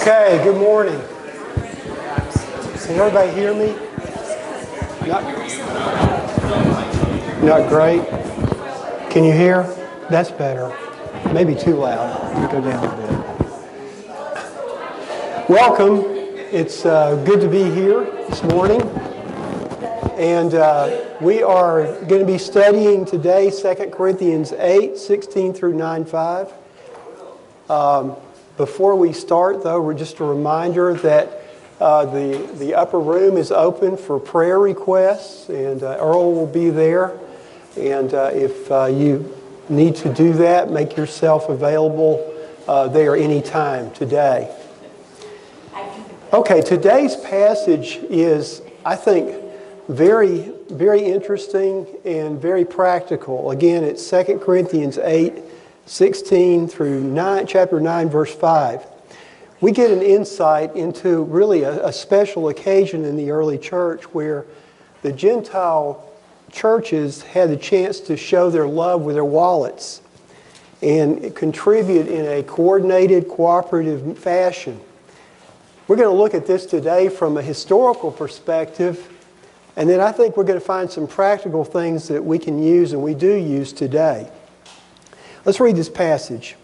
Okay, good morning. Can everybody hear me? Not great. Can you hear? That's better. Maybe too loud. Let me go down a bit. Welcome. It's good to be here this morning. And we are going to be studying today 2 Corinthians 8, 16 through 9:5. Before we start, though, we're just a reminder that the upper room is open for prayer requests, and Earl will be there. And if you need to do that, make yourself available there anytime today. Okay, today's passage is, I think, very, very interesting and very practical. Again, it's 2 Corinthians 8, 16 through chapter 9, verse 5. We get an insight into really a special occasion in the early church where the Gentile churches had the chance to show their love with their wallets and contribute in a coordinated, cooperative fashion. We're going to look at this today from a historical perspective, and then I think we're going to find some practical things that we can use and we do use today. Let's read this passage.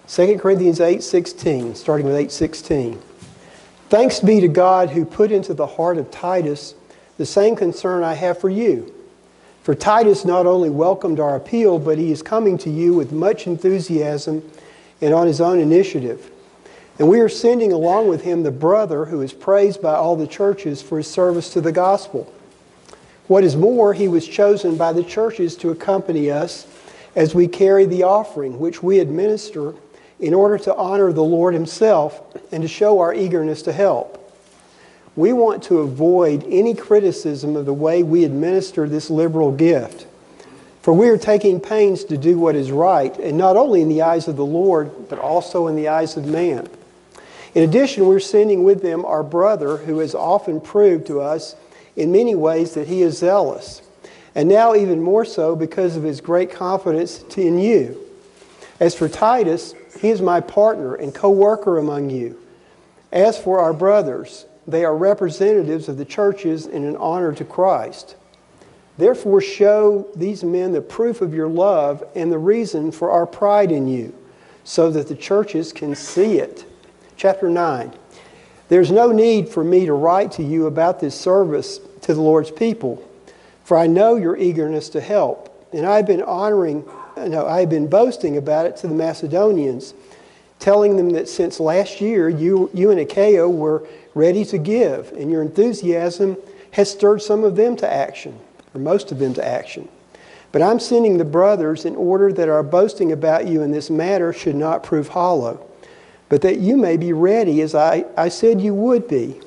2 Corinthians 8:16, starting with 8:16. Thanks be to God who put into the heart of Titus the same concern I have for you. For Titus not only welcomed our appeal, but he is coming to you with much enthusiasm and on his own initiative. And we are sending along with him the brother who is praised by all the churches for his service to the gospel. What is more, he was chosen by the churches to accompany us as we carry the offering which we administer in order to honor the Lord himself and to show our eagerness to help. We want to avoid any criticism of the way we administer this liberal gift, for we are taking pains to do what is right, and not only in the eyes of the Lord, but also in the eyes of man. In addition, we're sending with them our brother who has often proved to us in many ways that he is zealous, and now even more so because of his great confidence in you. As for Titus, he is my partner and co-worker among you. As for our brothers, they are representatives of the churches in an honor to Christ. Therefore, show these men the proof of your love and the reason for our pride in you, so that the churches can see it. Chapter 9. There's no need for me to write to you about this service to the Lord's people, for I know your eagerness to help, and I have been boasting about it to the Macedonians, telling them that since last year you and Achaia were ready to give, and your enthusiasm has stirred some of them to action, or most of them to action. But I'm sending the brothers in order that our boasting about you in this matter should not prove hollow, but that you may be ready as I said you would be.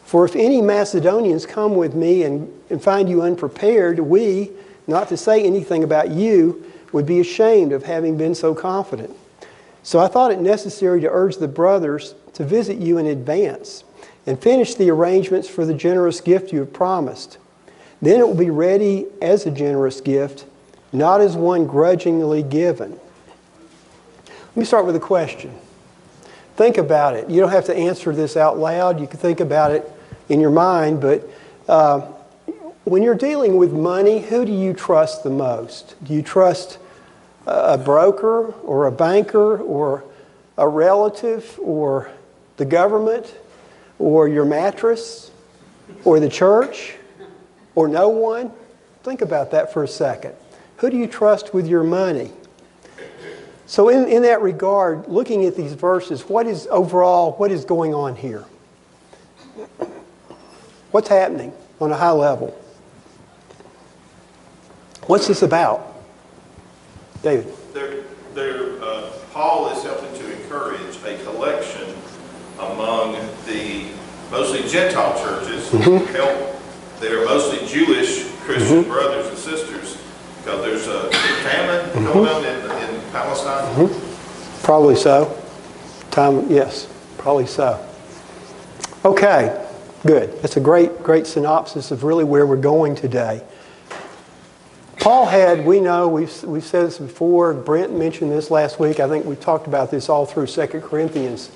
For if any Macedonians come with me and find you unprepared, we, not to say anything about you, would be ashamed of having been so confident. So I thought it necessary to urge the brothers to visit you in advance and finish the arrangements for the generous gift you have promised. Then it will be ready as a generous gift, not as one grudgingly given. Let me start with a question. Think about it. You don't have to answer this out loud. You can think about it in your mind, but when you're dealing with money, who do you trust the most? Do you trust a broker or a banker or a relative or the government or your mattress or the church or no one? Think about that for a second. Who do you trust with your money? So in that regard, looking at these verses, what is going on here? What's happening on a high level? What's this about? David? Paul is helping to encourage a collection among the mostly Gentile churches who help their mostly Jewish Christian brothers and sisters, because there's a famine going on in Palestine. Probably so. Yes, probably so. Okay, good. That's a great synopsis of really where we're going today. Paul had, we know, we've said this before, Brent mentioned this last week, I think we talked about this all through 2 Corinthians.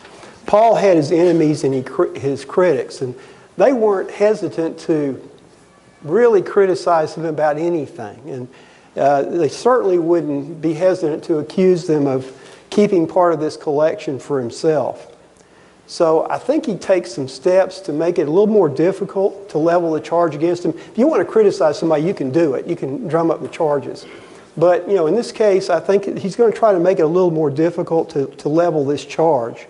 Paul had his enemies and his critics, and they weren't hesitant to really criticize him about anything. And they certainly wouldn't be hesitant to accuse them of keeping part of this collection for himself. So I think he takes some steps to make it a little more difficult to level the charge against him. If you want to criticize somebody, you can do it. You can drum up the charges. But, in this case, I think he's going to try to make it a little more difficult to level this charge.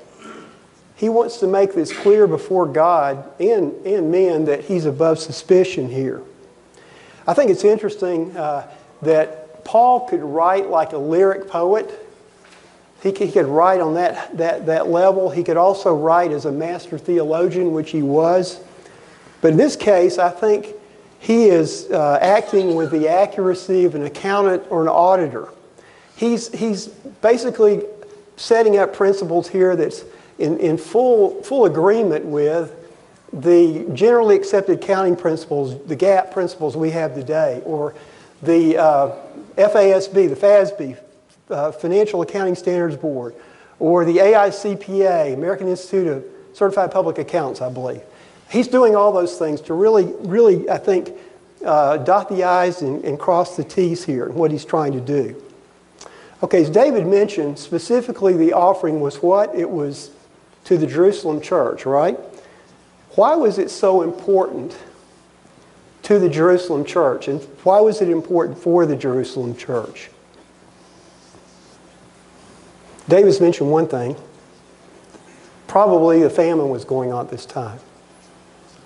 He wants to make this clear before God and men that he's above suspicion here. I think it's interesting that Paul could write like a lyric poet. He could write on that level. He could also write as a master theologian, which he was. But in this case, I think he is acting with the accuracy of an accountant or an auditor. He's basically setting up principles here that's in full agreement with the generally accepted accounting principles, the GAAP principles we have today, or the FASB, the FASB, Financial Accounting Standards Board, or the AICPA, American Institute of Certified Public Accountants, I believe. He's doing all those things to really, I think, dot the I's and cross the T's here in what he's trying to do. Okay, as David mentioned, specifically the offering was what? It was to the Jerusalem church, right? Why was it so important to the Jerusalem church? And why was it important for the Jerusalem church? David's mentioned one thing. Probably a famine was going on at this time.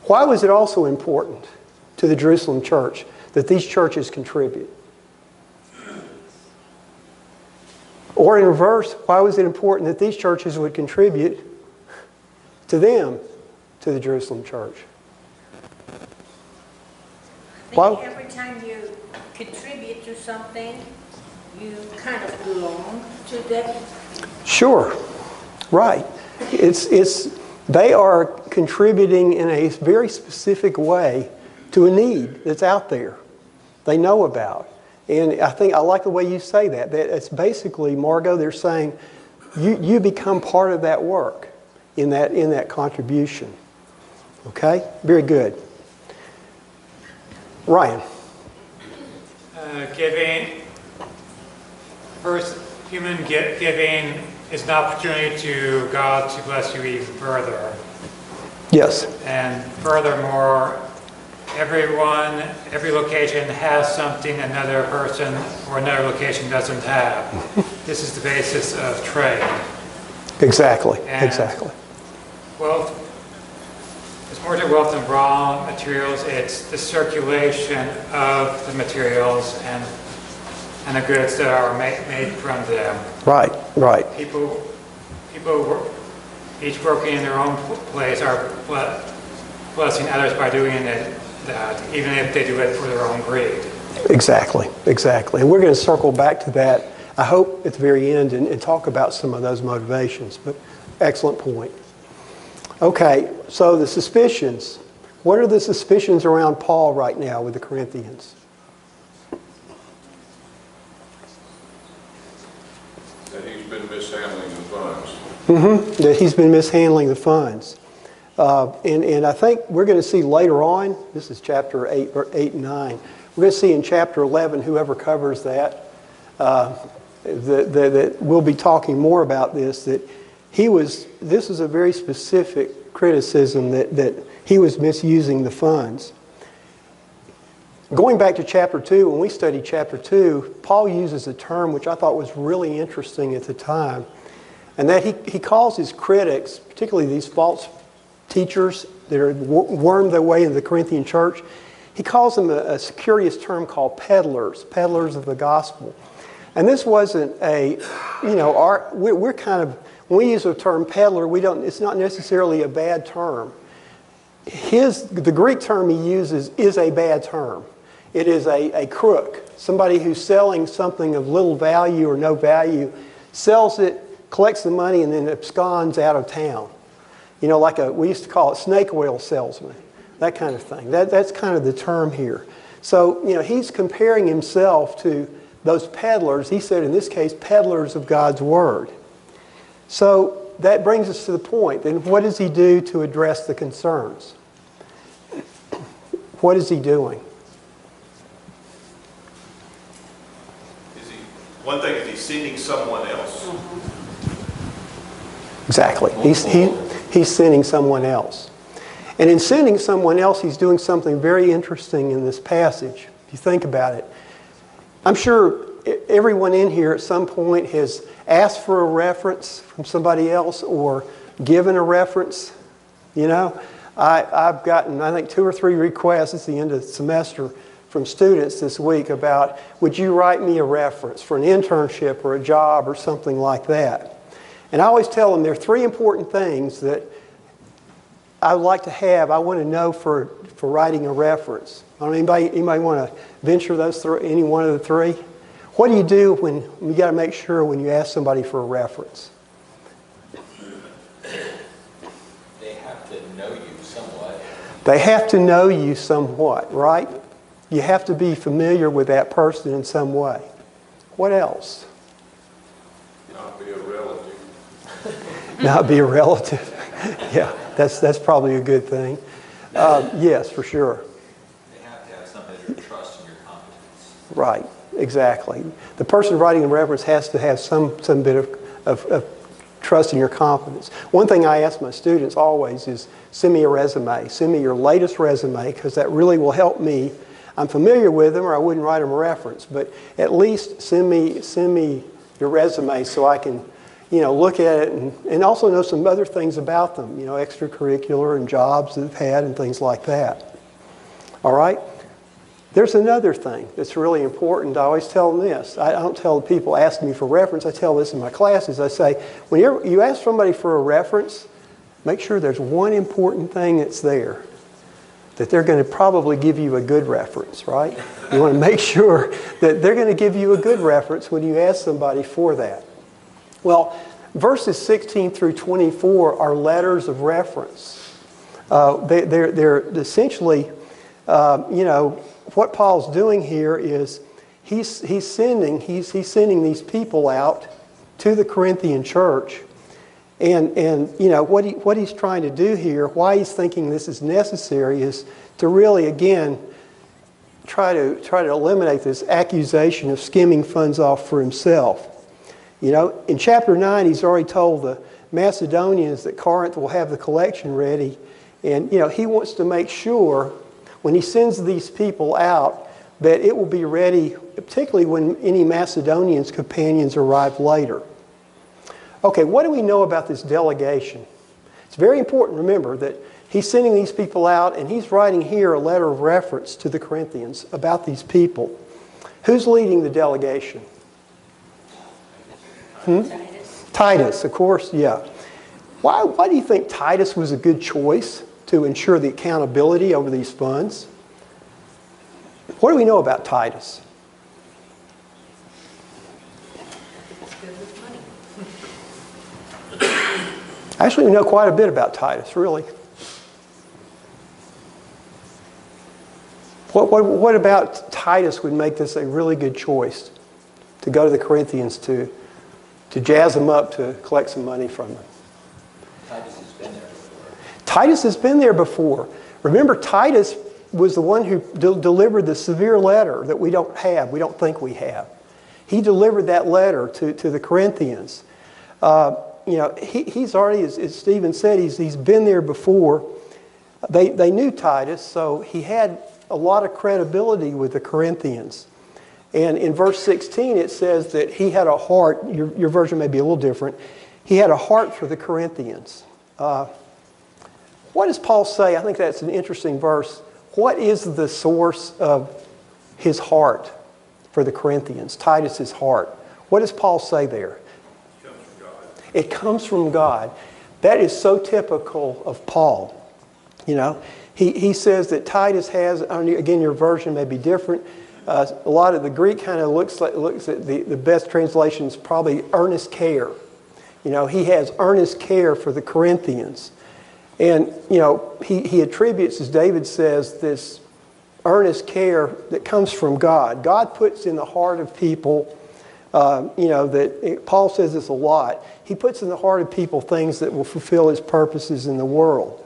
Why was it also important to the Jerusalem church that these churches contribute? Or in reverse, why was it important that these churches would contribute to them, to the Jerusalem church? I think every time you contribute to something, you kind of belong to that. Sure, right. They are contributing in a very specific way to a need that's out there. They know about. And I think I like the way you say that. That it's basically, Margot, they're saying you become part of that work in that contribution. Okay? Very good. Ryan. Giving. First, human giving is an opportunity to God to bless you even further. Yes. And furthermore, every location has something another person or another location doesn't have. This is the basis of trade. Exactly. And exactly. Wealth, it's more than wealth and raw materials. It's the circulation of the materials and the goods that are made from them. Right. People each working in their own place are blessing others by doing that, even if they do it for their own greed. Exactly. And we're going to circle back to that, I hope, at the very end and talk about some of those motivations. But excellent point. Okay, so the suspicions. What are the suspicions around Paul right now with the Corinthians? That he's been mishandling the funds. That he's been mishandling the funds. And I think we're going to see later on, this is chapter 8 and 9, we're going to see in chapter 11, whoever covers that, that we'll be talking more about this, that this was a very specific criticism that he was misusing the funds. Going back to chapter 2, when we studied chapter 2, Paul uses a term which I thought was really interesting at the time, and that he calls his critics, particularly these false teachers that are wormed their way into the Corinthian church, he calls them a curious term called peddlers of the gospel. And this wasn't we're kind of, when we use the term peddler, it's not necessarily a bad term. The Greek term he uses is a bad term. It is a crook, somebody who's selling something of little value or no value, sells it, collects the money, and then absconds out of town. We used to call it snake oil salesman, that kind of thing. That's kind of the term here. So, he's comparing himself to those peddlers. He said, in this case, peddlers of God's Word. So, that brings us to the point. Then what does he do to address the concerns? What is he doing? One thing is he's sending someone else. Exactly. He's sending someone else. And in sending someone else, he's doing something very interesting in this passage, if you think about it. I'm sure everyone in here at some point has asked for a reference from somebody else or given a reference. You know, I've gotten, I think, 2 or 3 requests at the end of the semester from students this week about, would you write me a reference for an internship or a job or something like that? And I always tell them there are 3 important things that I would like to have, I want to know for writing a reference. I don't know, anybody want to venture those 3, any one of the 3? What do you do when you got to make sure when you ask somebody for a reference? They have to know you somewhat. They have to know you somewhat, right? You have to be familiar with that person in some way. What else? Not be a relative. Not be a relative. Yeah, that's probably a good thing. Yes, for sure. They have to have somebody to trust in your competence. Right, exactly. The person writing the reference has to have some bit of trust in your competence. One thing I ask my students always is, send me a resume. Send me your latest resume, because that really will help me. I'm familiar with them, or I wouldn't write them a reference, but at least send me your resume so I can, look at it and also know some other things about them, extracurricular and jobs that they've had and things like that. All right? There's another thing that's really important. I always tell them this. I don't tell people asking me for reference. I tell this in my classes. I say, when you ask somebody for a reference, make sure there's one important thing that's there, that they're going to probably give you a good reference, right? You want to make sure that they're going to give you a good reference when you ask somebody for that. Well, verses 16 through 24 are letters of reference. They're essentially, what Paul's doing here is he's sending these people out to the Corinthian church. And what he's trying to do here, why he's thinking this is necessary, is to really, again, try to eliminate this accusation of skimming funds off for himself. In chapter 9, he's already told the Macedonians that Corinth will have the collection ready. And, he wants to make sure when he sends these people out that it will be ready, particularly when any Macedonians' companions arrive later. Okay, what do we know about this delegation? It's very important, remember, that he's sending these people out and he's writing here a letter of reference to the Corinthians about these people. Who's leading the delegation? Titus, of course, yeah. Why do you think Titus was a good choice to ensure the accountability over these funds? What do we know about Titus? Actually, we know quite a bit about Titus, really. What about Titus would make this a really good choice to go to the Corinthians to jazz them up to collect some money from them? Titus has been there before. Titus has been there before. Remember, Titus was the one who delivered the severe letter that we don't think we have. He delivered that letter to the Corinthians. He's already, as Stephen said, he's been there before. They knew Titus, so he had a lot of credibility with the Corinthians. And in verse 16 it says that he had a heart, your version may be a little different, he had a heart for the Corinthians. What does Paul say? I think that's an interesting verse. What is the source of his heart for the Corinthians, Titus's heart? What does Paul say there? It comes from God. That is so typical of Paul. He says that Titus has, again, your version may be different. A lot of the Greek kind of looks at the best translation is probably earnest care. He has earnest care for the Corinthians. And, he attributes, as David says, this earnest care that comes from God. God puts in the heart of people Paul says this a lot. He puts in the heart of people things that will fulfill his purposes in the world.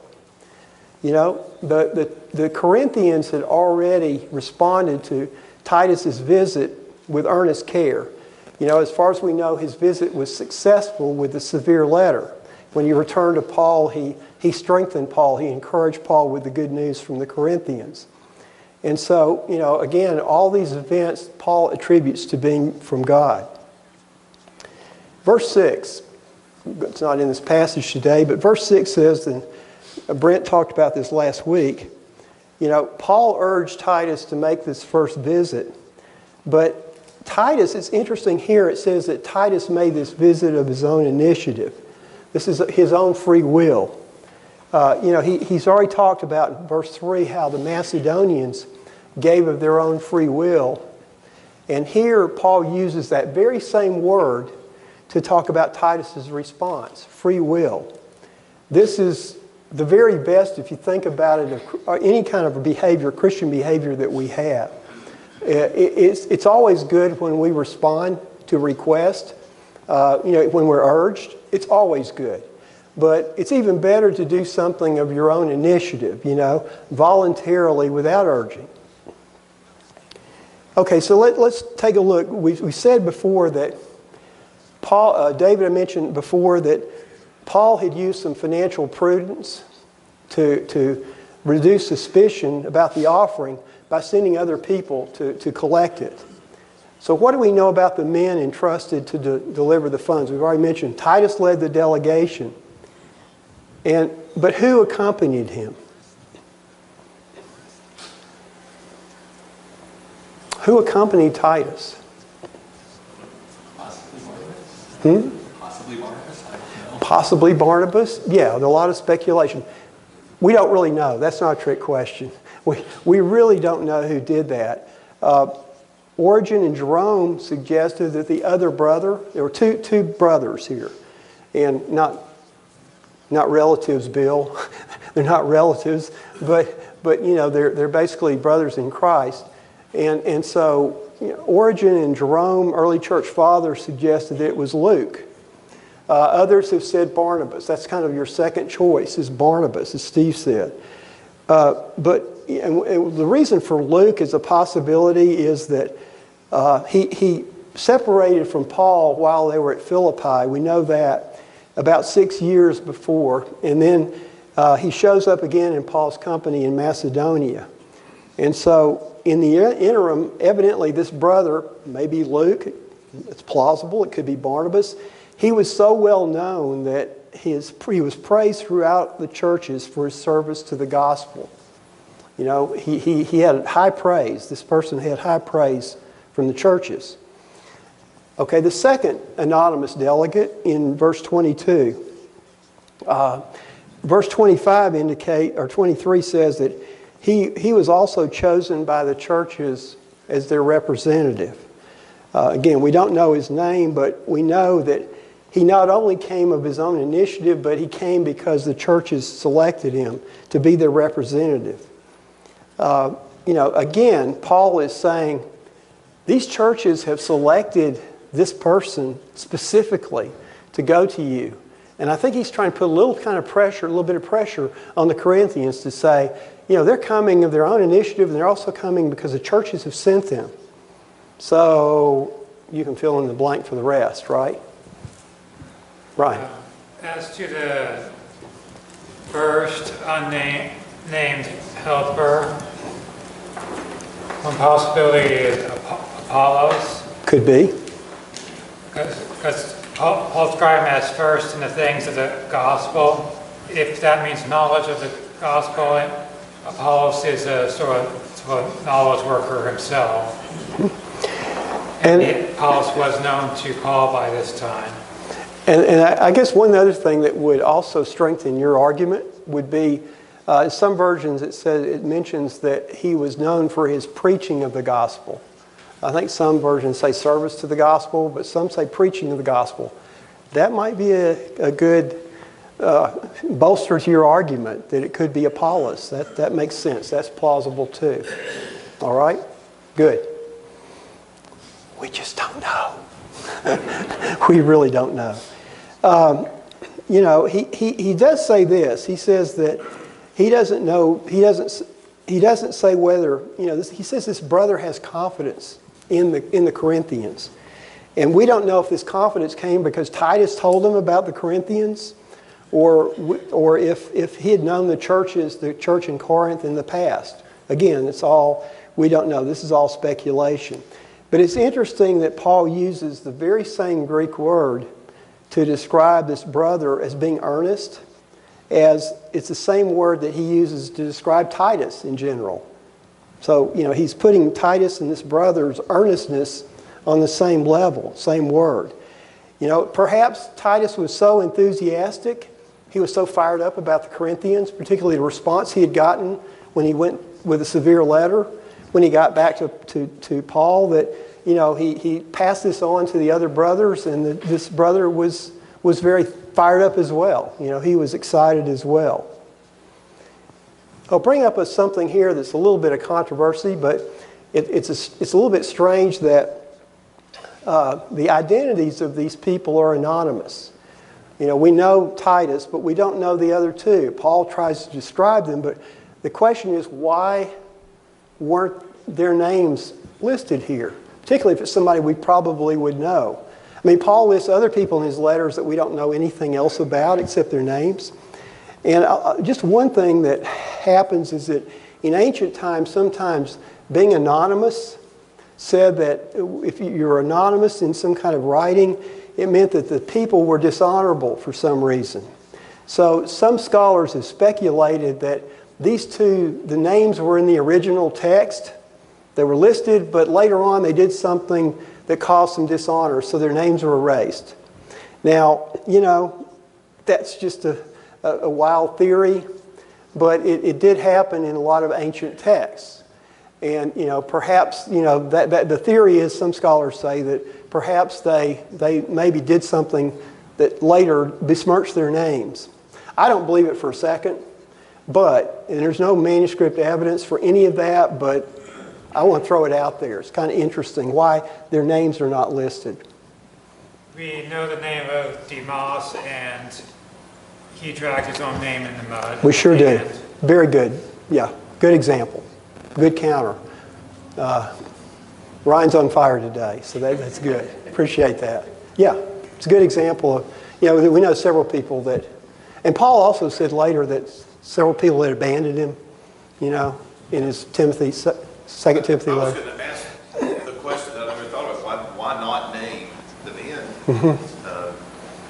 The Corinthians had already responded to Titus's visit with earnest care. As far as we know, his visit was successful with the severe letter. When he returned to Paul, he strengthened Paul. He encouraged Paul with the good news from the Corinthians. And so, again, all these events Paul attributes to being from God. Verse 6, it's not in this passage today, but verse 6 says, and Brent talked about this last week, Paul urged Titus to make this first visit. But Titus, it's interesting here, it says that Titus made this visit of his own initiative. This is his own free will. He's already talked about in verse 3 how the Macedonians gave of their own free will. And here Paul uses that very same word to talk about Titus's response, free will. This is the very best, if you think about it, of any kind of behavior, Christian behavior that we have. It's always good when we respond to request, when we're urged. It's always good. But it's even better to do something of your own initiative, voluntarily without urging. Okay, so let's take a look. We said before that David had mentioned before that Paul had used some financial prudence to reduce suspicion about the offering by sending other people to collect it. So what do we know about the men entrusted to deliver the funds? We've already mentioned Titus led the delegation. But who accompanied him? Who accompanied Titus? Possibly Barnabas? Possibly Barnabas? I don't know. Possibly Barnabas? Yeah, there's a lot of speculation. We don't really know. That's not a trick question. We really don't know who did that. Origen and Jerome suggested that the other brother, there were two brothers here, and not relatives, Bill. They're not relatives, but they're basically brothers in Christ. And so Origen and Jerome, early church fathers, suggested that it was Luke. Others have said Barnabas. That's kind of your second choice, is Barnabas, as Steve said. But the reason for Luke as a possibility is that he separated from Paul while they were at Philippi. We know that about 6 years before. And then he shows up again in Paul's company in Macedonia. And so in the interim, evidently this brother, maybe Luke, it's plausible, it could be Barnabas, he was so well known that he was praised throughout the churches for his service to the gospel. He had high praise. This person had high praise from the churches. Okay, the second anonymous delegate in verse 22. Verse 25 or 23 says that he was also chosen by the churches as their representative. Again, we don't know his name, but we know that he not only came of his own initiative, but he came because the churches selected him to be their representative. Again, Paul is saying these churches have selected this person specifically to go to you. And I think he's trying to put a little bit of pressure on the Corinthians to say, they're coming of their own initiative, and they're also coming because the churches have sent them. So you can fill in the blank for the rest, right? Right. As to the first unnamed helper, one possibility is Apollos. Could be. Because Paul described him as first in the things of the gospel. If that means knowledge of the gospel, Apollos is a sort of knowledge worker himself. And Apollos was known to Paul by this time. And I guess one other thing that would also strengthen your argument would be, in some versions it mentions that he was known for his preaching of the gospel. I think some versions say service to the gospel, but some say preaching of the gospel. That might be a good bolster to your argument that it could be Apollos. That makes sense. That's plausible too. All right? Good. We just don't know. We really don't know. He does say this. He says that he doesn't know, he doesn't say whether, he says this brother has confidence in the Corinthians. And we don't know if this confidence came because Titus told him about the Corinthians, or if he had known the church in Corinth in the past. Again, we don't know. This is all speculation. But it's interesting that Paul uses the very same Greek word to describe this brother as being earnest, as it's the same word that he uses to describe Titus in general. So, he's putting Titus and this brother's earnestness on the same level, same word. Perhaps Titus was so enthusiastic, he was so fired up about the Corinthians, particularly the response he had gotten when he went with a severe letter, when he got back to Paul, that he passed this on to the other brothers, and this brother was very fired up as well. He was excited as well. I'll bring up something here that's a little bit of controversy, but it's a little bit strange that the identities of these people are anonymous. We know Titus, but we don't know the other two. Paul tries to describe them, but the question is, why weren't their names listed here? Particularly if it's somebody we probably would know. Paul lists other people in his letters that we don't know anything else about except their names. And just one thing that happens is that in ancient times, sometimes being anonymous said that if you're anonymous in some kind of writing, it meant that the people were dishonorable for some reason. So some scholars have speculated that these two, the names were in the original text. They were listed, but later on they did something that caused some dishonor, so their names were erased. Now, that's just a wild theory, but it did happen in a lot of ancient texts. And, perhaps, that the theory is, some scholars say that perhaps they maybe did something that later besmirched their names. I don't believe it for a second, and there's no manuscript evidence for any of that, but I want to throw it out there. It's kind of interesting why their names are not listed. We know the name of Demas, and he dragged his own name in the mud. We sure do. Very good. Yeah, good example. Good counter. Ryan's on fire today, so that's good. Appreciate that. Yeah, it's a good example of, we know several people that, and Paul also said later that several people had abandoned him, in his Second Timothy I was letter. going to ask the question that I never thought of, why not name the men?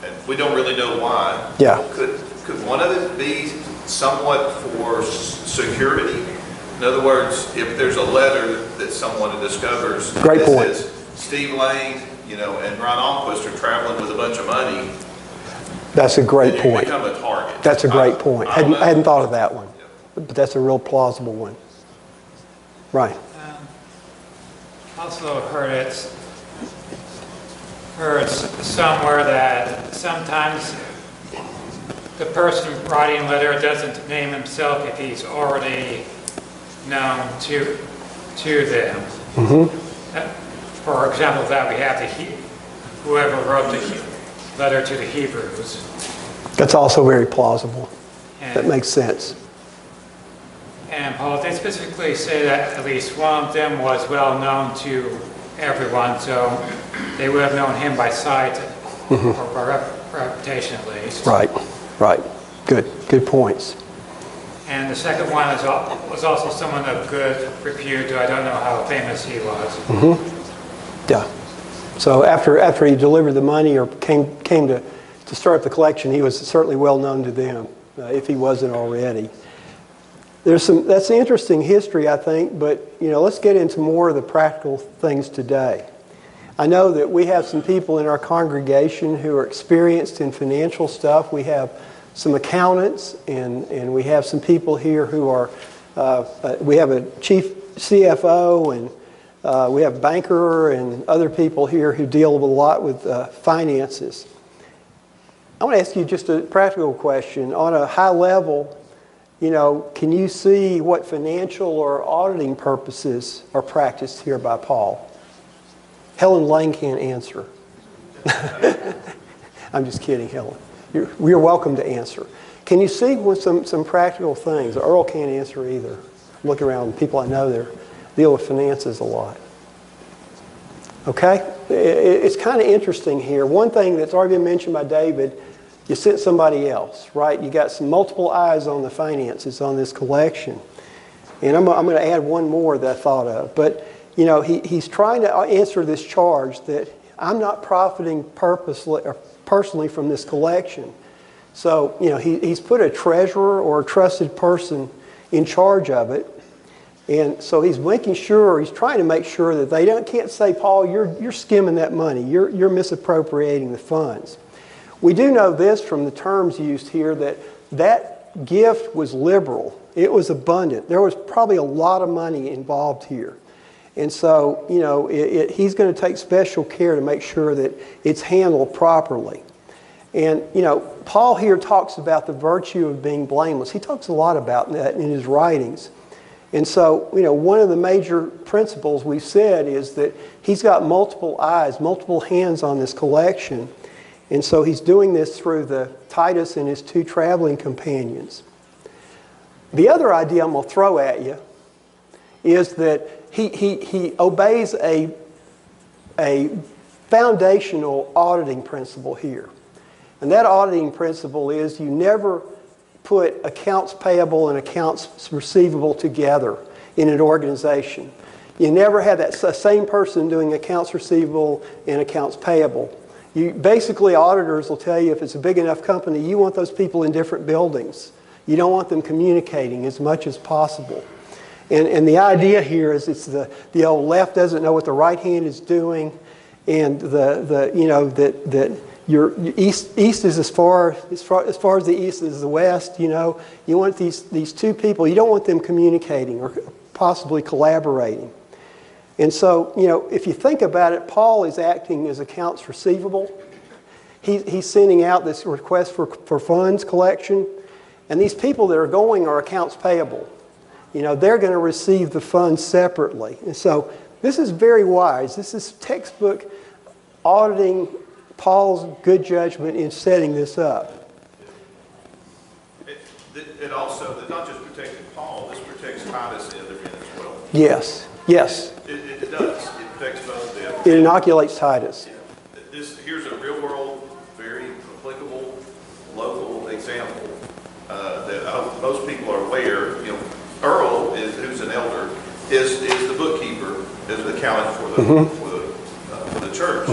And we don't really know why. Yeah. Could one of it be somewhat for security? In other words, if there's a letter that someone discovers, Great point. says Steve Lane, and Ron Almquist are traveling with a bunch of money, That's a great then you point. become a target. That's a great point. I don't know. Hadn't thought of that one, but that's a real plausible one. Right. Also heard somewhere that sometimes the person writing a letter doesn't name himself if he's already known to them. For example, that we have whoever wrote the letter to the Hebrews. That's also very plausible. And, That makes sense. And Paul did specifically say that at least one of them was well known to everyone, so they would have known him by sight or by reputation at least. Right. Good points. And the second one was also someone of good repute, though I don't know how famous he was. Yeah. So after he delivered the money or came to start the collection, he was certainly well known to them, if he wasn't already. That's an interesting history, I think, but let's get into more of the practical things today. I know that we have some people in our congregation who are experienced in financial stuff. We have some accountants, and we have some people here who are, we have a chief CFO, and we have a banker and other people here who deal a lot with finances. I want to ask you just a practical question. On a high level, can you see what financial or auditing purposes are practiced here by Paul? Helen Lane can't answer. I'm just kidding, Helen. You're welcome to answer. Can you see with some practical things? Earl can't answer either. Look around, people I know there deal with finances a lot. Okay? It's kind of interesting here. One thing that's already been mentioned by David, you sent somebody else, right? You got some multiple eyes on the finances on this collection. And I'm going to add one more that I thought of. But, you know, he's trying to answer this charge that I'm not profiting purposely or personally from this collection. So, you know, he's put a treasurer or a trusted person in charge of it. And so he's trying to make sure that they can't say, Paul, you're skimming that money. You're misappropriating the funds. We do know this from the terms used here that gift was liberal. It was abundant. There was probably a lot of money involved here. And so, you know, he's going to take special care to make sure that it's handled properly. And, you know, Paul here talks about the virtue of being blameless. He talks a lot about that in his writings. And so, you know, one of the major principles we've said is that he's got multiple eyes, multiple hands on this collection. And so he's doing this through Titus and his 2 traveling companions. The other idea I'm going to throw at you is that he obeys a foundational auditing principle here. And that auditing principle is you never put accounts payable and accounts receivable together in an organization. You never have that same person doing accounts receivable and accounts payable. Basically, auditors will tell you if it's a big enough company, you want those people in different buildings. You don't want them communicating as much as possible. And the idea here is it's the old left doesn't know what the right hand is doing, and that your east is as far as the east is the west. You know, you want these 2 people. You don't want them communicating or possibly collaborating. And so, you know, if you think about it, Paul is acting as accounts receivable. He's sending out this request for funds collection, and these people that are going are accounts payable. You know, they're going to receive the funds separately. And so this is very wise. This is textbook auditing Paul's good judgment in setting this up. It also, it not just protected Paul, this protects Titus and the other men as well. Yes. It does. It protects both of them. It inoculates Titus. Here's a real world, very applicable, local example that I hope most people are aware. You know, Earl, who's an elder, is the bookkeeper, is the accountant for the church.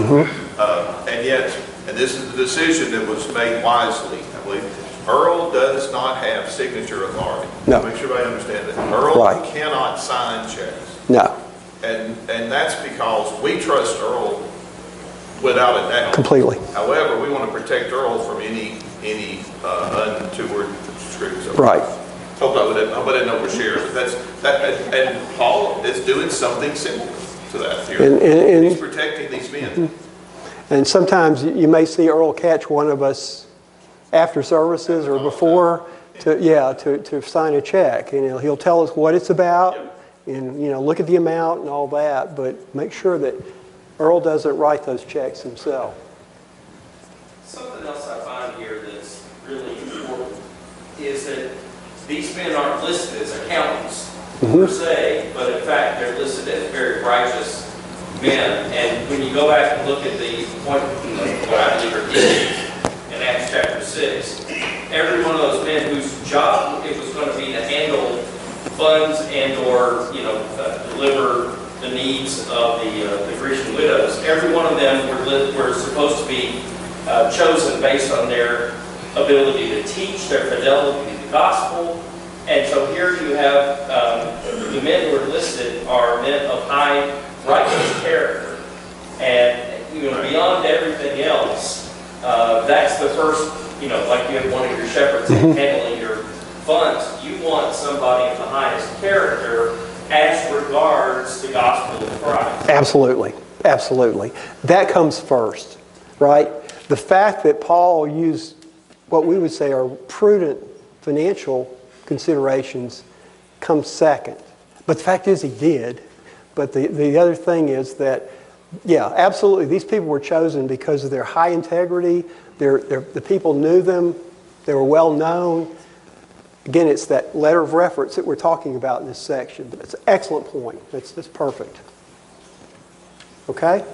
And this is the decision that was made wisely, I believe. Earl does not have signature authority. No. Make sure I understand that. Earl cannot sign checks. No. And that's because we trust Earl without a doubt. Completely. However, we want to protect Earl from any untoward tricks. Right. Hope I didn't overshare. And Paul is doing something similar to that here. And he's protecting these men. And sometimes you may see Earl catch one of us after services or before to sign a check, and he'll tell us what it's about, and look at the amount and all that. But make sure that Earl doesn't write those checks himself. Something else I find here that's really important is that these men aren't listed as accountants per se, but in fact they're listed as very righteous men. And when you go back and look at the point what I believe are Deacons in Acts chapter 6, every one of those men whose job it was going to be to handle funds and or deliver the needs of the Grecian widows, every one of them were supposed to be chosen based on their ability to teach, their fidelity to the gospel. And so here you have the men who are listed are men of high righteous character. And beyond everything else, that's the first, like you have one of your shepherds handling your funds. You want somebody of the highest character as regards the gospel of Christ. Absolutely. Absolutely. That comes first, right? The fact that Paul used what we would say are prudent financial considerations comes second. But the fact is he did. But the other thing is that Yeah, absolutely. These people were chosen because of their high integrity. The people knew them. They were well known. Again, it's that letter of reference that we're talking about in this section. But it's an excellent point. That's perfect. Okay?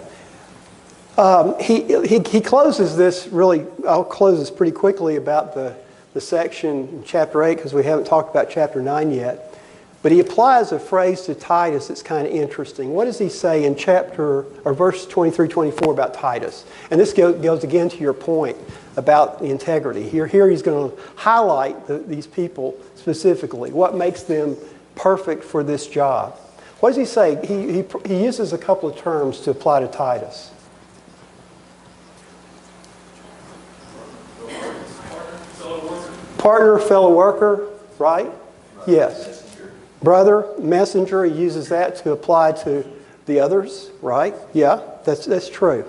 He closes this really, I'll close this pretty quickly about the section in chapter 8 because we haven't talked about chapter 9 yet. But he applies a phrase to Titus that's kind of interesting. What does he say in verse 23, 24 about Titus? And this goes again to your point about the integrity. Here he's going to highlight these people specifically. What makes them perfect for this job? What does he say? He uses a couple of terms to apply to Titus. Partner, fellow worker, right? Yes. Brother, messenger, he uses that to apply to the others, right? Yeah, that's true.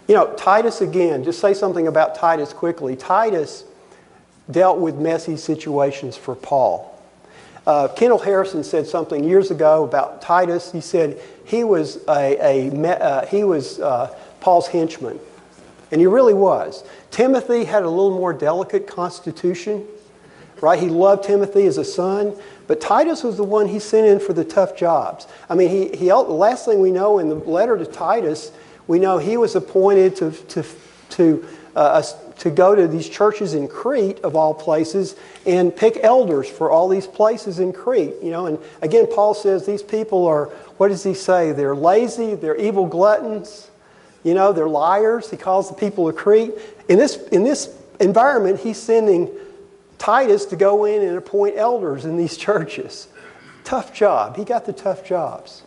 You know, Titus, again, just say something about Titus quickly. Titus dealt with messy situations for Paul. Kendall Harrison said something years ago about Titus. He said he was Paul's henchman, and he really was. Timothy had a little more delicate constitution, right? He loved Timothy as a son, but Titus was the one he sent in for the tough jobs. I mean, the last thing we know in the letter to Titus, we know he was appointed to go to these churches in Crete, of all places, and pick elders for all these places in Crete. You know, and again, Paul says these people are, what does he say? They're lazy, they're evil gluttons, you know, they're liars. He calls the people of Crete. In this environment, he's sending Titus to go in and appoint elders in these churches. Tough job. He got the tough jobs.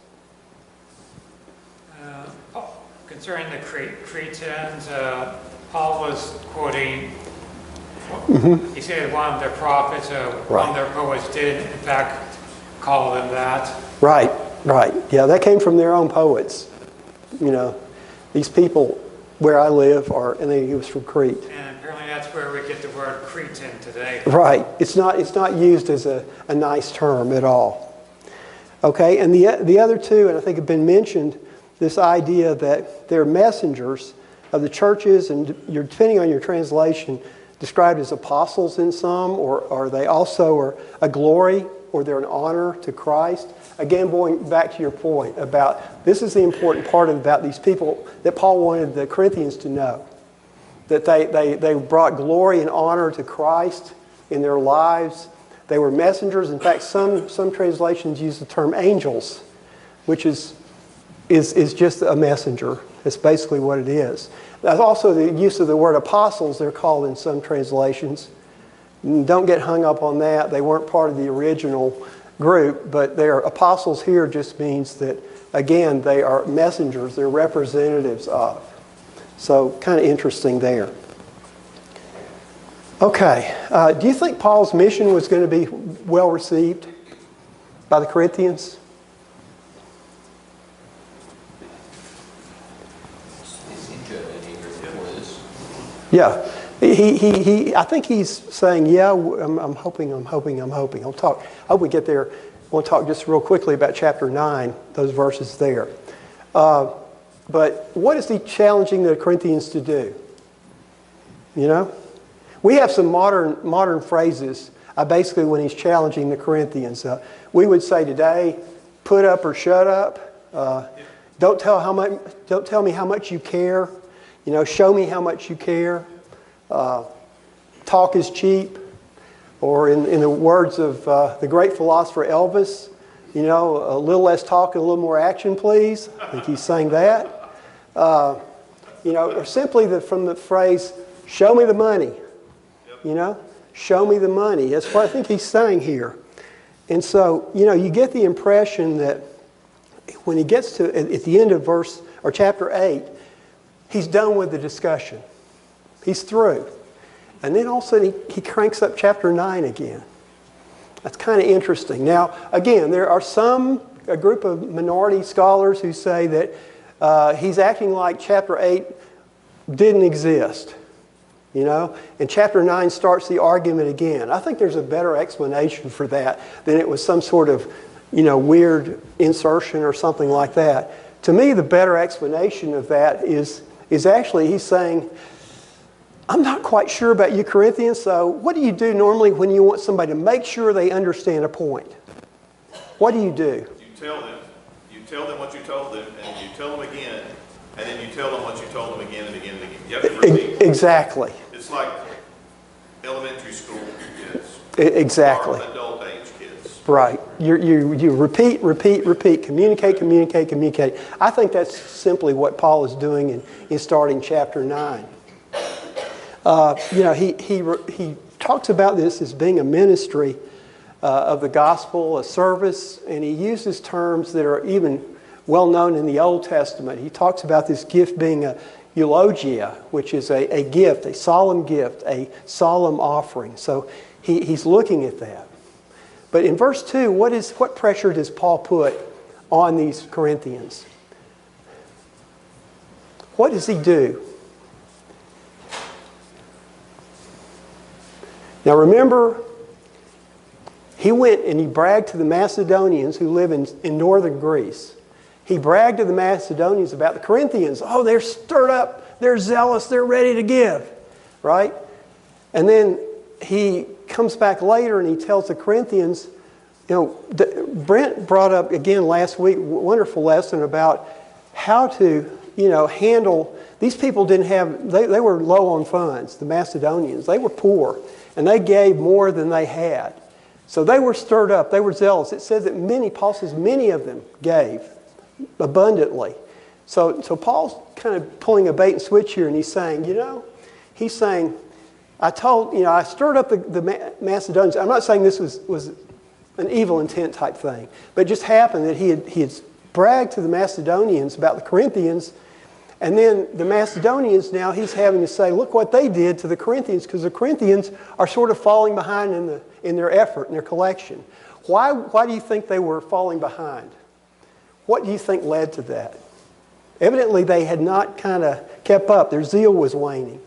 Concerning the Cretans, Paul was quoting, he said one of their prophets, one of their poets did in fact call them that. Right. Yeah, that came from their own poets. You know, these people where I live and he was from Crete. And apparently that's where we get the word Cretan today. Right. It's not used as a nice term at all. Okay, and the other two, and I think have been mentioned, this idea that they're messengers of the churches, and you're, depending on your translation, described as apostles in some, or they also are a glory, or they're an honor to Christ. Again, going back to your point about, this is the important part about these people that Paul wanted the Corinthians to know. That they brought glory and honor to Christ in their lives. They were messengers. In fact, some translations use the term angels, which is just a messenger. That's basically what it is. That's also the use of the word apostles, they're called in some translations. Don't get hung up on that. They weren't part of the original group, but their apostles here just means that, again, they are messengers. They're representatives of. So kind of interesting there. Okay. Do you think Paul's mission was going to be well received by the Corinthians? Yeah. I think he's saying, yeah, I'm hoping. I hope we get there. We'll talk just real quickly about chapter 9, those verses there. But what is he challenging the Corinthians to do? You know? We have some modern phrases, basically when he's challenging the Corinthians. We would say today, put up or shut up. Don't tell me how much you care. You know, show me how much you care. Talk is cheap. Or in the words of the great philosopher Elvis, you know, a little less talk and a little more action, please. I think he's saying that. You know, or simply from the phrase, show me the money. You know, show me the money. That's what I think he's saying here. And so, you know, you get the impression that when he gets to, at the end of chapter 8, he's done with the discussion. He's through. And then all of a sudden he cranks up chapter 9 again. That's kind of interesting. Now, again, there are a group of minority scholars who say that he's acting like chapter 8 didn't exist. You know, and chapter 9 starts the argument again. I think there's a better explanation for that than it was some sort of, you know, weird insertion or something like that. To me, the better explanation of that is actually he's saying, I'm not quite sure about you, Corinthians, so what do you do normally when you want somebody to make sure they understand a point? What do? You tell them. You tell them what you told them, and you tell them again, and then you tell them what you told them again and again and again. You have to repeat. Exactly. It's like elementary school kids. Exactly. Or adult age kids. Right. You repeat, communicate. I think that's simply what Paul is doing in starting chapter 9. He talks about this as being a ministry of the gospel, a service, and he uses terms that are even well known in the Old Testament. He talks about this gift being a eulogia, which is a gift, a solemn offering. So he's looking at that. But in verse 2, what pressure does Paul put on these Corinthians? What does he do? Now remember, he went and he bragged to the Macedonians who live in northern Greece. He bragged to the Macedonians about the Corinthians. Oh, they're stirred up, they're zealous, they're ready to give, right? And then he comes back later and he tells the Corinthians, Brent brought up again last week a wonderful lesson about how to, handle, these people didn't have, they were low on funds, the Macedonians. They were poor and they gave more than they had. So they were stirred up, they were zealous. It says that Paul says many of them gave abundantly. So Paul's kind of pulling a bait and switch here and he's saying, I stirred up the Macedonians. I'm not saying this was an evil intent type thing, but it just happened that he had bragged to the Macedonians about the Corinthians, and then the Macedonians now he's having to say, look what they did to the Corinthians, because the Corinthians are sort of falling behind in their effort, in their collection. Why do you think they were falling behind? What do you think led to that? Evidently they had not kind of kept up. Their zeal was waning.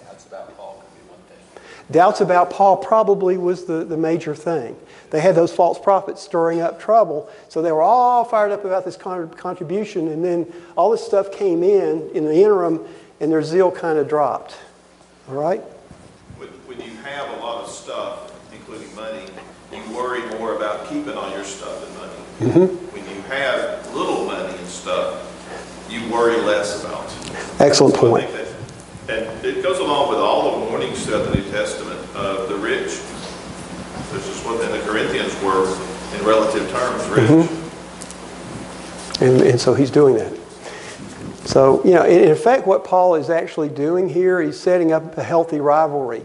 Doubts about Paul could be one thing. Doubts about Paul probably was the major thing. They had those false prophets stirring up trouble, so they were all fired up about this contribution, and then all this stuff came in the interim, and their zeal kind of dropped. All right? When you have a lot of stuff, including money, you worry more about keeping all your stuff and money. Mm-hmm. When you have little money and stuff, you worry less about it. Excellent So point. I think and it goes along with all the warnings throughout the New Testament of the rich. This is what the Corinthians were, in relative terms, rich. Mm-hmm. And so he's doing that. So, in effect, what Paul is actually doing here, he's setting up a healthy rivalry.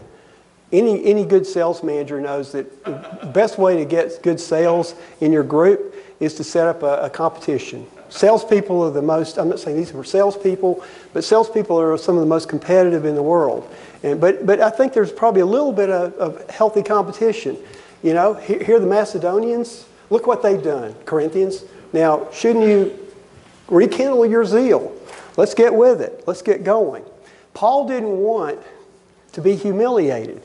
Any good sales manager knows that the best way to get good sales in your group is to set up a competition. Salespeople are the most, I'm not saying these are salespeople, but salespeople are some of the most competitive in the world. But I think there's probably a little bit of healthy competition. Here are the Macedonians. Look what they've done, Corinthians. Now, shouldn't you rekindle your zeal? Let's get with it. Let's get going. Paul didn't want to be humiliated,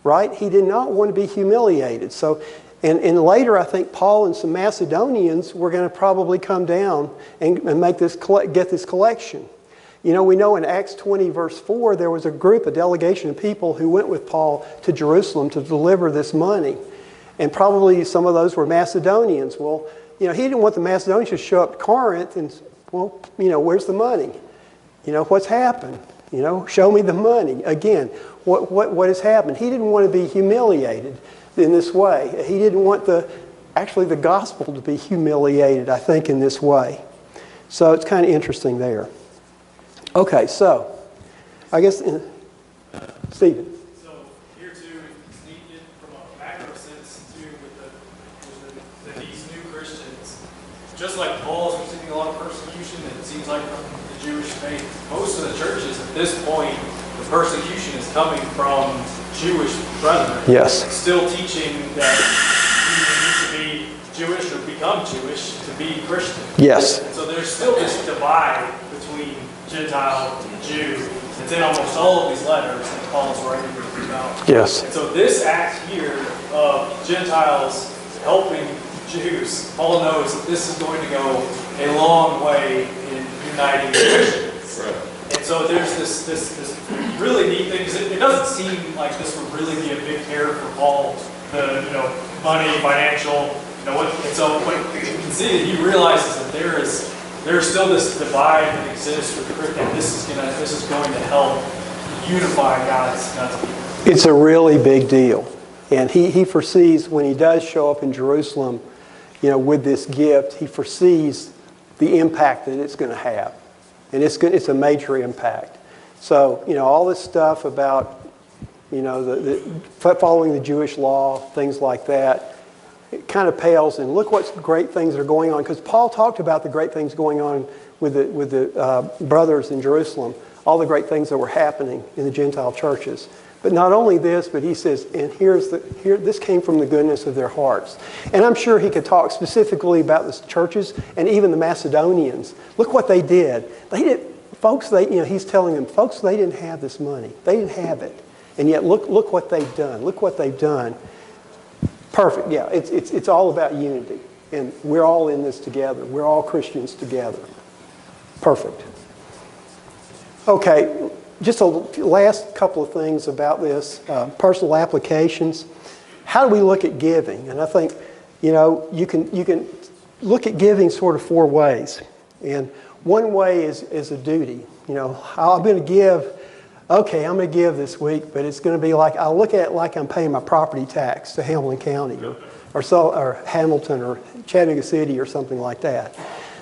right? He did not want to be humiliated. So, and later, I think Paul and some Macedonians were going to probably come down and make get this collection. We know in Acts 20, verse 4, there was a delegation of people who went with Paul to Jerusalem to deliver this money. And probably some of those were Macedonians. Well, he didn't want the Macedonians to show up to Corinth and, where's the money? What's happened? Show me the money. Again, what has happened? He didn't want to be humiliated in this way. He didn't want the gospel to be humiliated, I think, in this way. So it's kind of interesting there. Okay, so I guess, Stephen. So here too, it's needed from a macro sense too, with these new Christians. Just like Paul's receiving a lot of persecution, it seems like from the Jewish faith, most of the churches at this point, the persecution is coming from Jewish brethren. Yes. Still teaching that you need to be Jewish or become Jewish to be Christian. Yes. And so there's still this divide between Gentile and Jew. It's in almost all of these letters that Paul's writing about. Yes. And so this act here of Gentiles helping Jews, Paul knows that this is going to go a long way in uniting Christians. Right. And so there's this really neat thing, because it doesn't seem like this would really be a big care for Paul, the money, financial, and so but you can see that he realizes that there's still this divide that exists with the Christian, and this is going to help unify God's people. It's a really big deal. And he foresees when he does show up in Jerusalem, with this gift, he foresees the impact that it's going to have. And it's a major impact. So, all this stuff about, the following the Jewish law, things like that, it kind of pales. And look what great things are going on. Because Paul talked about the great things going on with the brothers in Jerusalem, all the great things that were happening in the Gentile churches. But not only this, but he says, and this came from the goodness of their hearts. And I'm sure he could talk specifically about the churches and even the Macedonians. Look what they did. He's telling them, folks, they didn't have this money. They didn't have it. And yet look what they've done. Look what they've done. Perfect. Yeah, it's all about unity. And we're all in this together. We're all Christians together. Perfect. Okay. Just a last couple of things about this, personal applications. How do we look at giving? And I think, you can look at giving sort of four ways. And one way is a duty. I'm going to give, I'm going to give this week, but it's going to be like, I'll look at it like I'm paying my property tax to Hamilton County or Hamilton or Chattanooga City or something like that.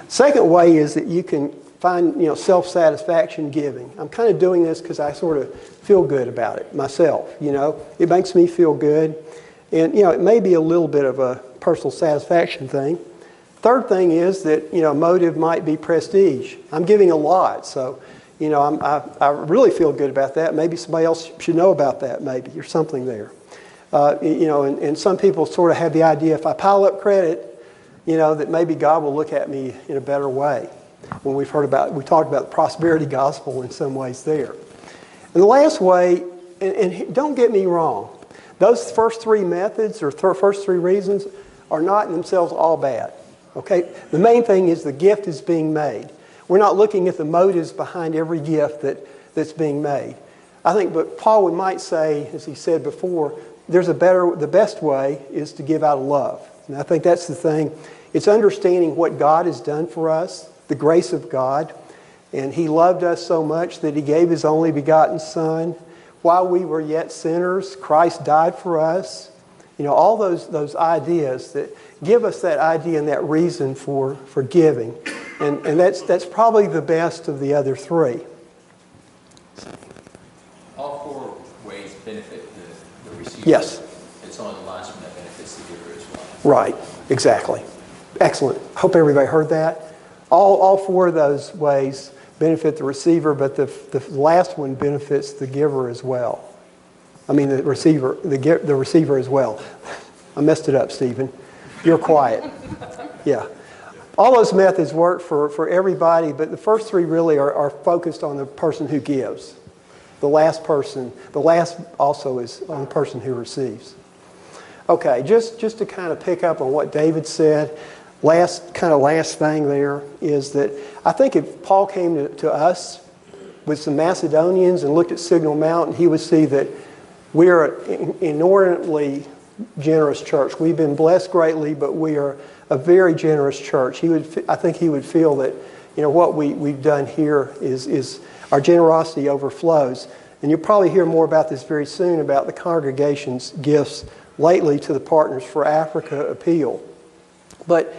Second way is that you can find, self-satisfaction giving. I'm kind of doing this because I sort of feel good about it myself, It makes me feel good. And, it may be a little bit of a personal satisfaction thing. Third thing is that, motive might be prestige. I'm giving a lot, so, I really feel good about that. Maybe somebody else should know about that, maybe, or something there. And some people sort of have the idea if I pile up credit, that maybe God will look at me in a better way. When we talked about the prosperity gospel in some ways there. And the last way, and don't get me wrong, those first three methods or first three reasons are not in themselves all bad. Okay? The main thing is the gift is being made. We're not looking at the motives behind every gift that's being made. I think, but Paul might say, as he said before, the best way is to give out of love. And I think that's the thing. It's understanding what God has done for us, the grace of God, and He loved us so much that He gave His only begotten Son. While we were yet sinners, Christ died for us. All those ideas that give us that idea and that reason for giving. And that's probably the best of the other three. All four ways benefit the receiver. Yes. It's only the last one that benefits the giver as well. Right, exactly. Excellent. Hope everybody heard that. All four of those ways benefit the receiver, but the last one benefits the giver as well. I mean the receiver as well. I messed it up, Stephen. You're quiet. Yeah. All those methods work for everybody, but the first three really are focused on the person who gives. The last also is on the person who receives. Okay, just to kind of pick up on what David said, last thing there is that I think if Paul came to us with some Macedonians and looked at Signal Mountain, he would see that we're an inordinately generous church. We've been blessed greatly, but we are a very generous church. I think he would feel that what we've done here is our generosity overflows. And you'll probably hear more about this very soon about the congregation's gifts lately to the Partners for Africa appeal. But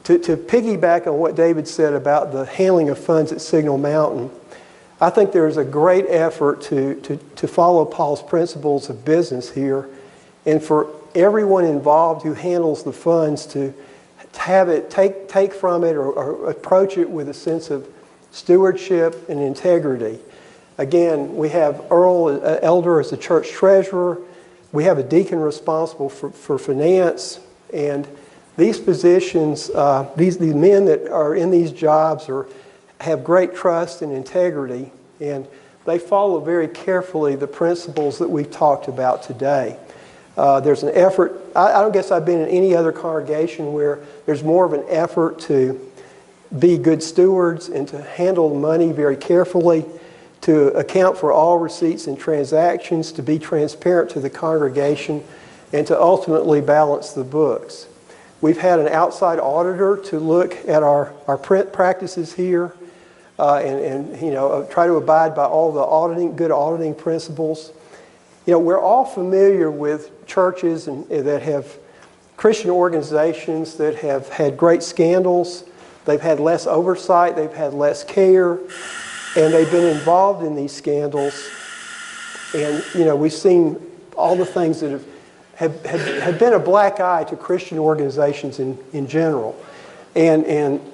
to piggyback on what David said about the handling of funds at Signal Mountain, I think there's a great effort to follow Paul's principles of business here, and for everyone involved who handles the funds to have it take from it or approach it with a sense of stewardship and integrity. Again, we have Earl, elder, as the church treasurer. We have a deacon responsible for finance, and these positions, these men that are in these jobs have great trust and integrity, and they follow very carefully the principles that we've talked about today. There's an effort. I don't guess I've been in any other congregation where there's more of an effort to be good stewards and to handle money very carefully, to account for all receipts and transactions, to be transparent to the congregation, and to ultimately balance the books. We've had an outside auditor to look at our print practices here and try to abide by all the good auditing principles. We're all familiar with churches that have Christian organizations that have had great scandals. They've had less oversight, they've had less care, and they've been involved in these scandals. And, we've seen all the things that have been a black eye to Christian organizations in general. And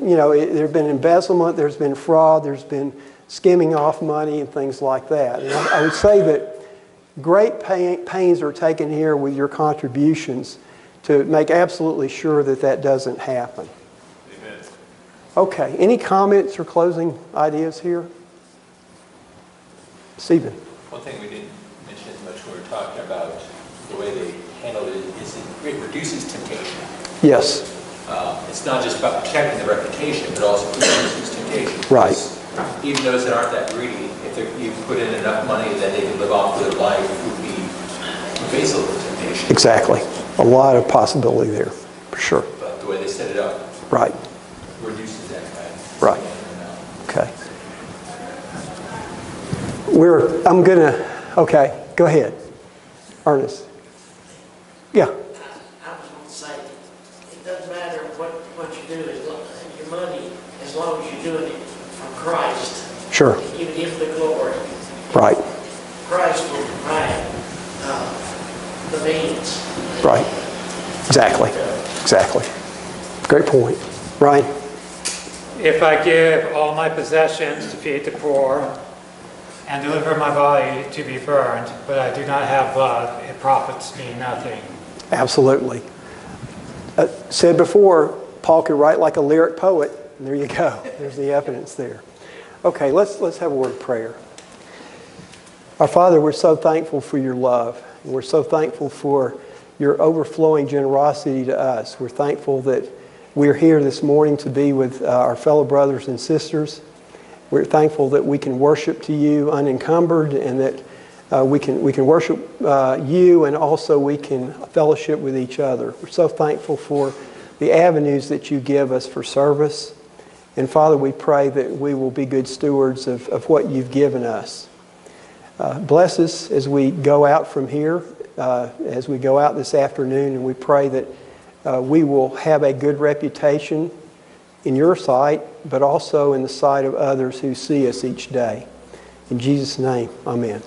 there's been embezzlement, there's been fraud, there's been skimming off money and things like that. And I would say that great pains are taken here with your contributions to make absolutely sure that that doesn't happen. Amen. Okay, any comments or closing ideas here? Stephen? One thing we didn't mention as much when we were talking about the way they handled it is it reduces temptation. Yes. It's not just about protecting the reputation, but also reduces temptation. Right. Because even those that aren't that greedy, if you put in enough money that they can live off their life, would be evasive of temptation. Exactly. A lot of possibility there, for sure. But the way they set it up Right. reduces that kind. Right. Okay. Okay, go ahead. Ernest. Yeah. I was going to say, it doesn't matter what you do, your money, as long as you're doing it from Christ. Sure. You give the glory. Right. Christ will provide the means. Right. Exactly. Exactly. Great point. Ryan? If I give all my possessions to feed the poor and deliver my body to be burned, but I do not have love, it profits me nothing. Absolutely. Said before, Paul could write like a lyric poet. And there you go. There's the evidence there. Okay, let's have a word of prayer. Our Father, we're so thankful for your love. And we're so thankful for your overflowing generosity to us. We're thankful that we're here this morning to be with our fellow brothers and sisters. We're thankful that we can worship to you unencumbered and that we can worship you and also we can fellowship with each other. We're so thankful for the avenues that you give us for service. And Father, we pray that we will be good stewards of what you've given us. Bless us as we go out from here, as we go out this afternoon, and we pray that we will have a good reputation in your sight, but also in the sight of others who see us each day. In Jesus' name, amen.